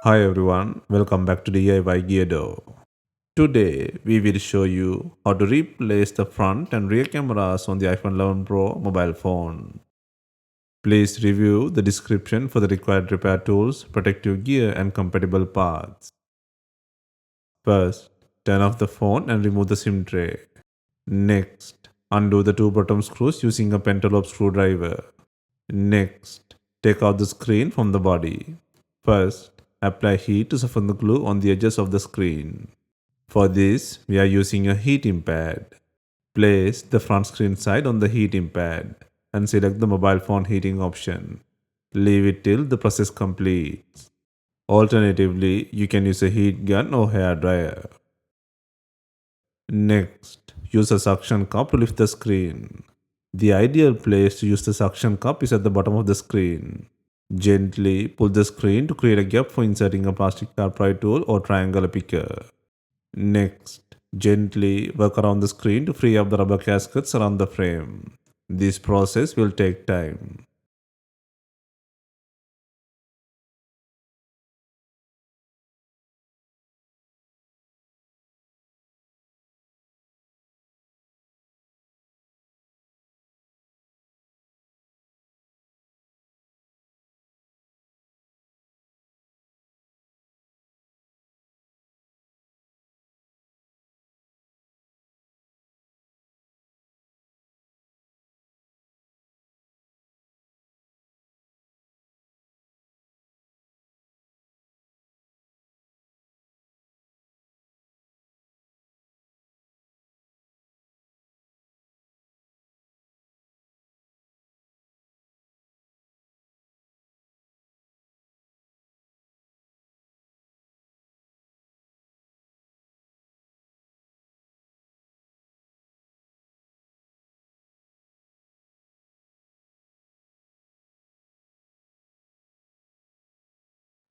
Hi everyone, welcome back to DIY Geardo. Today we will show you how to replace the front and rear cameras on the iPhone 11 Pro mobile phone. Please review the description for the required repair tools, protective gear and compatible parts. First, turn off the phone and remove the SIM tray. Next, undo the two bottom screws using a pentalobe screwdriver. Next, take out the screen from the body. First, apply heat to soften the glue on the edges of the screen. For this, we are using a heating pad. Place the front screen side on the heating pad and select the mobile phone heating option. Leave it till the process completes. Alternatively, you can use a heat gun or hair dryer. Next, use a suction cup to lift the screen. The ideal place to use the suction cup is at the bottom of the screen. Gently pull the screen to create a gap for inserting a plastic cartridge tool or triangular picker. Next, gently work around the screen to free up the rubber gaskets around the frame. This process will take time.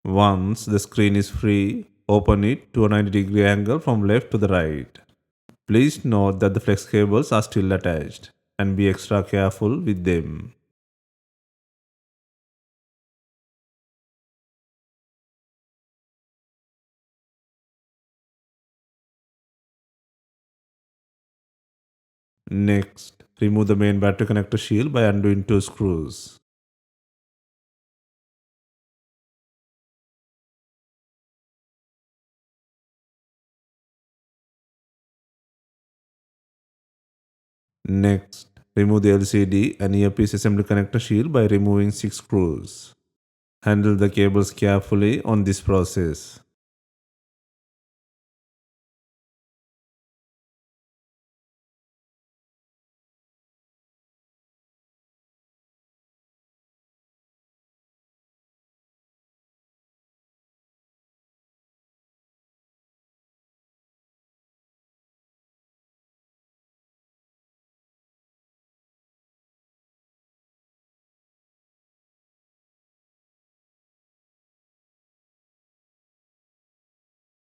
Once the screen is free, open it to a 90-degree angle from left to the right. Please note that the flex cables are still attached and be extra careful with them. Next, remove the main battery connector shield by undoing two screws. Next, remove the LCD and earpiece assembly connector shield by removing 6 screws. Handle the cables carefully on this process.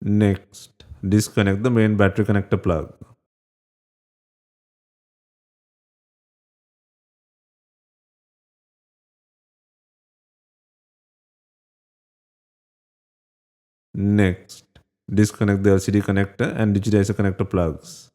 Next, disconnect the main battery connector plug. Next, disconnect the LCD connector and digitizer connector plugs.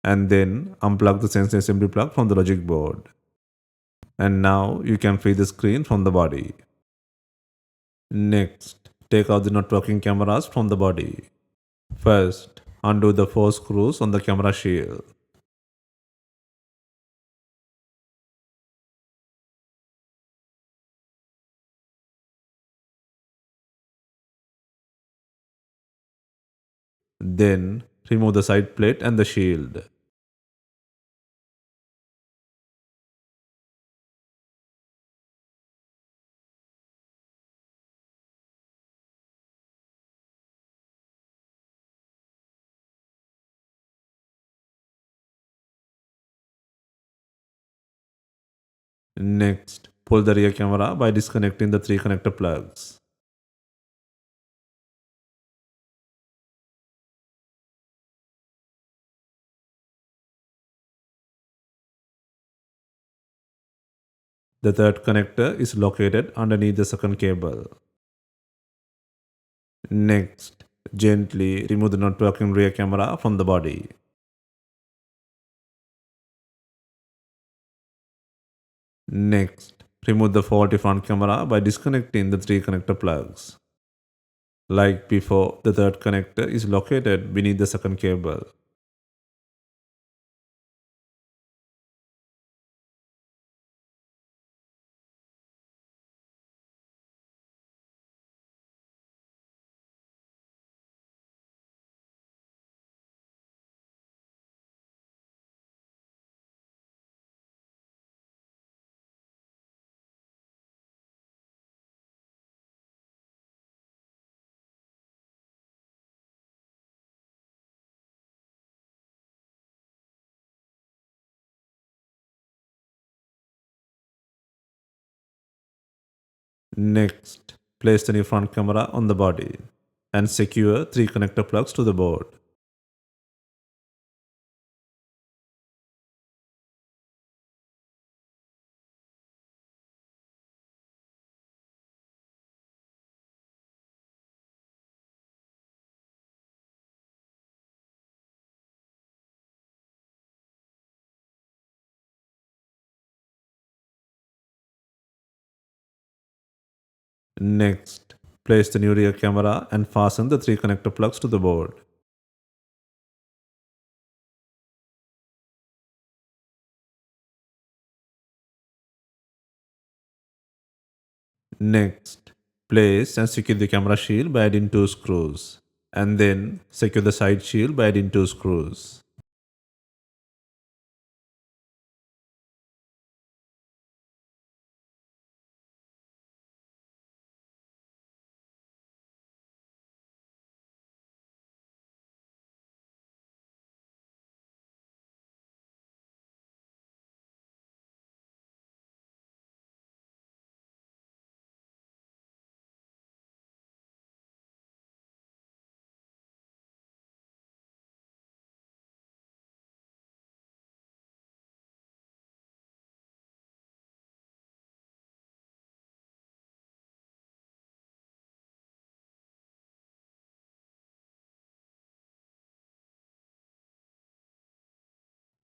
And then unplug the sensor assembly plug from the logic board. And now you can free the screen from the body. Next, take out the not working cameras from the body. First, undo the 4 screws on the camera shield. Then remove the side plate and the shield. Next, pull the rear camera by disconnecting the three connector plugs. The third connector is located underneath the second cable. Next, gently remove the not working rear camera from the body. Next, remove the faulty front camera by disconnecting the three connector plugs. Like before, the third connector is located beneath the second cable. Next, place the new front camera on the body and secure three connector plugs to the board. Next, place the new rear camera and fasten the three connector plugs to the board. Next, place and secure the camera shield by adding two screws, and then secure the side shield by adding two screws.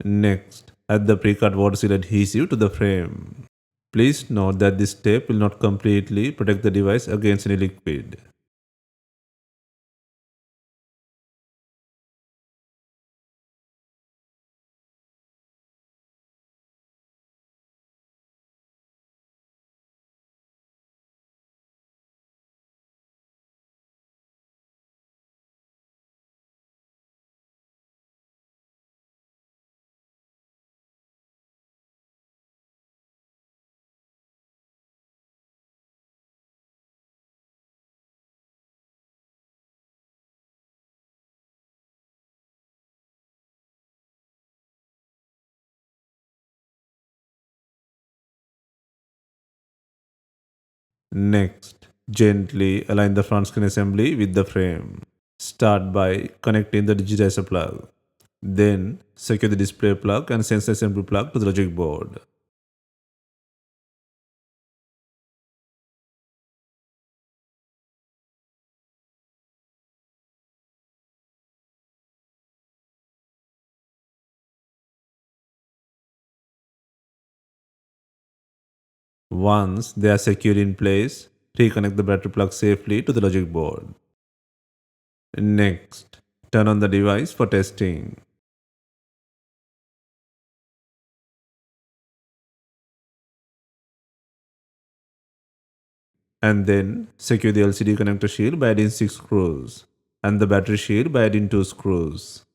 Next, add the pre-cut water seal adhesive to the frame. Please note that this tape will not completely protect the device against any liquid. Next, gently align the front screen assembly with the frame. Start by connecting the digitizer plug. Then, secure the display plug and sensor assembly plug to the logic board. Once they are secured in place, reconnect the battery plug safely to the logic board. Next, turn on the device for testing. And then secure the LCD connector shield by adding 6 screws. and the battery shield by adding two screws.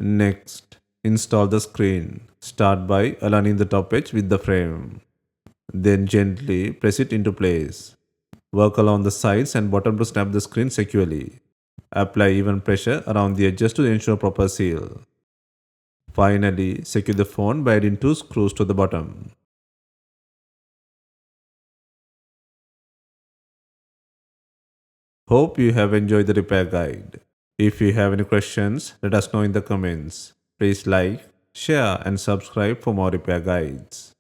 Next, install the screen. Start by aligning the top edge with the frame. Then gently press it into place. Work along the sides and bottom to snap the screen securely. Apply even pressure around the edges to ensure proper seal. Finally, secure the phone by adding two screws to the bottom. Hope you have enjoyed the repair guide. If you have any questions, let us know in the comments. Please like, share, and subscribe for more repair guides.